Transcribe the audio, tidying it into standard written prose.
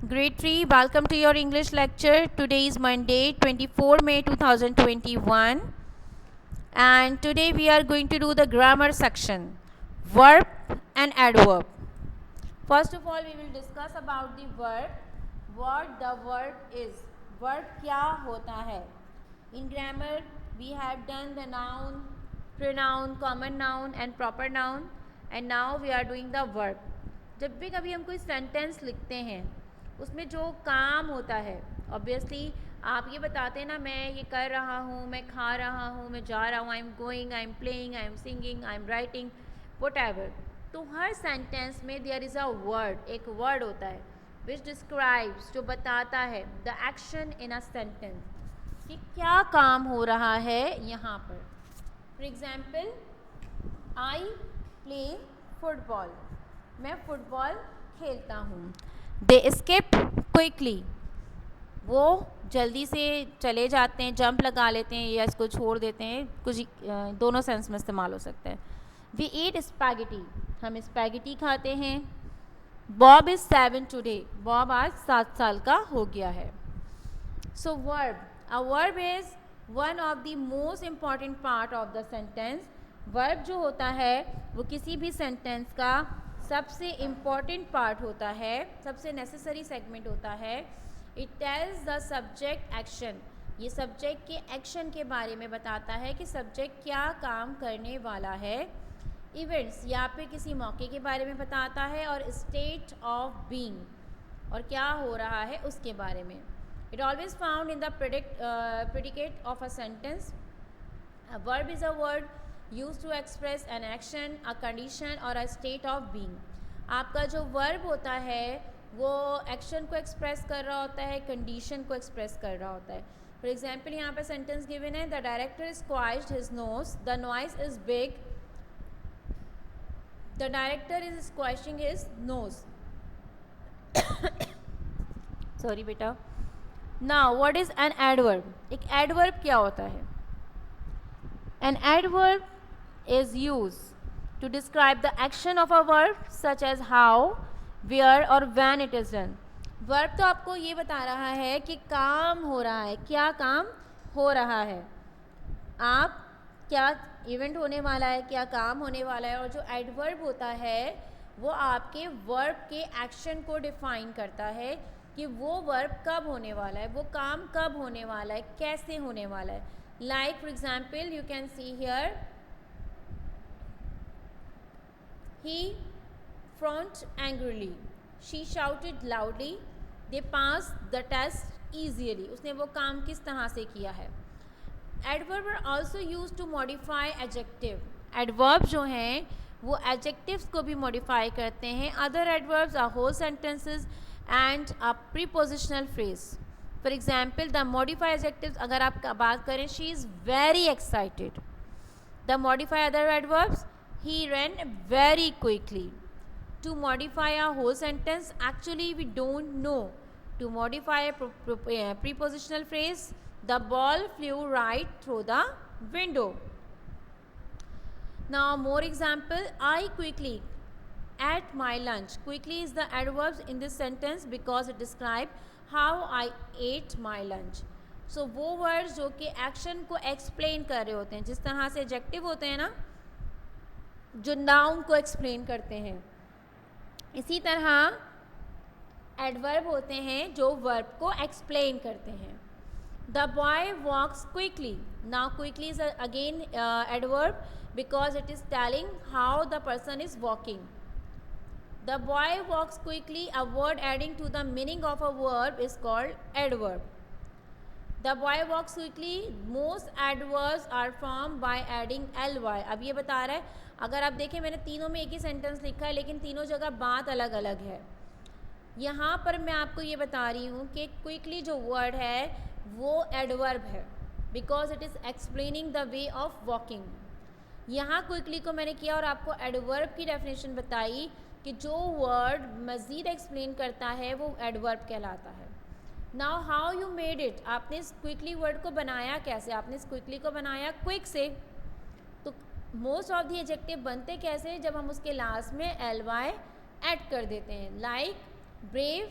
Grade 3, welcome to your English lecture. Today is Monday, 24 May 2021, and today we are going to do the grammar section, verb and adverb. First of all, we will discuss about the verb, what the verb is. Verb क्या होता है? In grammar, we have done the noun, pronoun, common noun and proper noun, and now we are doing the verb. जब भी कभी हम कोई sentence लिखते हैं उसमें जो काम होता है, ऑब्वियसली आप ये बताते हैं ना, मैं ये कर रहा हूँ, मैं खा रहा हूँ, मैं जा रहा हूँ, I am going, I am playing, I am singing, I am writing, what ever. तो हर सेंटेंस में देयर इज़ अ वर्ड, एक वर्ड होता है विच डिस्क्राइब्स, जो बताता है the action in a sentence, कि क्या काम हो रहा है यहाँ पर. For example, I play football, मैं फुटबॉल खेलता हूँ. दे स्किप क्विकली, वो जल्दी से चले जाते हैं, जंप लगा लेते हैं या इसको छोड़ देते हैं, कुछ दोनों सेंस में इस्तेमाल हो सकता है. वी ईट स्पैगेटी, हम स्पैगेटी खाते हैं. बॉब इज़ 7 टुडे, बॉब आज 7 साल का हो गया है. So verb, a verb is one of the most important part of the sentence. Verb जो होता है वो किसी भी सेंटेंस का सबसे इम्पॉर्टेंट पार्ट होता है, सबसे नेसेसरी सेगमेंट होता है. It tells the subject action, ये सब्जेक्ट के एक्शन के बारे में बताता है कि सब्जेक्ट क्या काम करने वाला है. इवेंट्स, यहाँ पे किसी मौके के बारे में बताता है. और स्टेट ऑफ बीइंग, और क्या हो रहा है उसके बारे में. It always found in the predicate of a sentence. A verb is a word used to express an action, a condition or a state of being. आपका जो verb होता है वो एक्शन को एक्सप्रेस कर रहा होता है, कंडीशन को एक्सप्रेस कर रहा होता है. फॉर एग्जाम्पल, यहाँ पे सेंटेंस गिवन है, the director squeezed his nose, the noise is big. The director is squeezing his nose. Sorry बेटा. Now what is an adverb? एक एडवर्ब क्या होता है? An adverb is used to describe the action of a verb such as how, where or when it is done. Verb तो आपको ये बता रहा है कि काम हो रहा है, क्या काम हो रहा है, आप क्या इवेंट होने वाला है, क्या काम होने वाला है. और जो एडवर्ब होता है वो आपके वर्ब के एक्शन को डिफाइन करता है कि वो वर्ब कब होने वाला है, वो काम कब होने वाला है, कैसे होने वाला है. Like for example, you can see here, he frowned angrily, she shouted loudly, they passed the test easily. उसने वो काम किस तरह से किया है. Adverb are also used to modify adjective. Adverb जो हैं वो adjectives को भी modify करते हैं. Other adverbs are whole sentences and a prepositional phrase. For example, the modify adjectives अगर आप बात करें, she is very excited. The modify other adverbs, he run very quickly. To modify a whole sentence, actually we don't know. To modify a prepositional phrase, the ball flew right through the window. Now more example, I quickly at my lunch. Quickly is the adverbs in this sentence because it describe how I ate my lunch. So वो words जो कि action को explain कर रहे होते हैं, जिस तरह से adjective होते हैं ना जो noun को explain करते हैं, इसी तरह adverb होते हैं जो verb को explain करते हैं. The boy walks quickly. Now quickly is again adverb because it is telling how the person is walking. The boy walks quickly, a word adding to the meaning of a verb is called adverb. The boy walks quickly. Most adverbs are formed by adding ly. अब ये बता रहा है, अगर आप देखें मैंने तीनों में एक ही सेंटेंस लिखा है लेकिन तीनों जगह बात अलग अलग है. यहाँ पर मैं आपको ये बता रही हूँ कि क्विकली जो वर्ड है वो एडवर्ब है because it is explaining the way of walking. यहाँ क्विकली को मैंने किया और आपको एडवर्ब की डेफिनेशन बताई कि जो वर्ड मज़ीद एक्सप्लेन करता है वो एडवर्ब कहलाता है. Now how you made it, आपने इस क्विकली वर्ड को बनाया कैसे? आपने इस क्विकली को बनाया क्विक से. तो मोस्ट ऑफ द एडजेक्टिव बनते कैसे? जब हम उसके लास्ट में ly ऐड कर देते हैं. Like brave,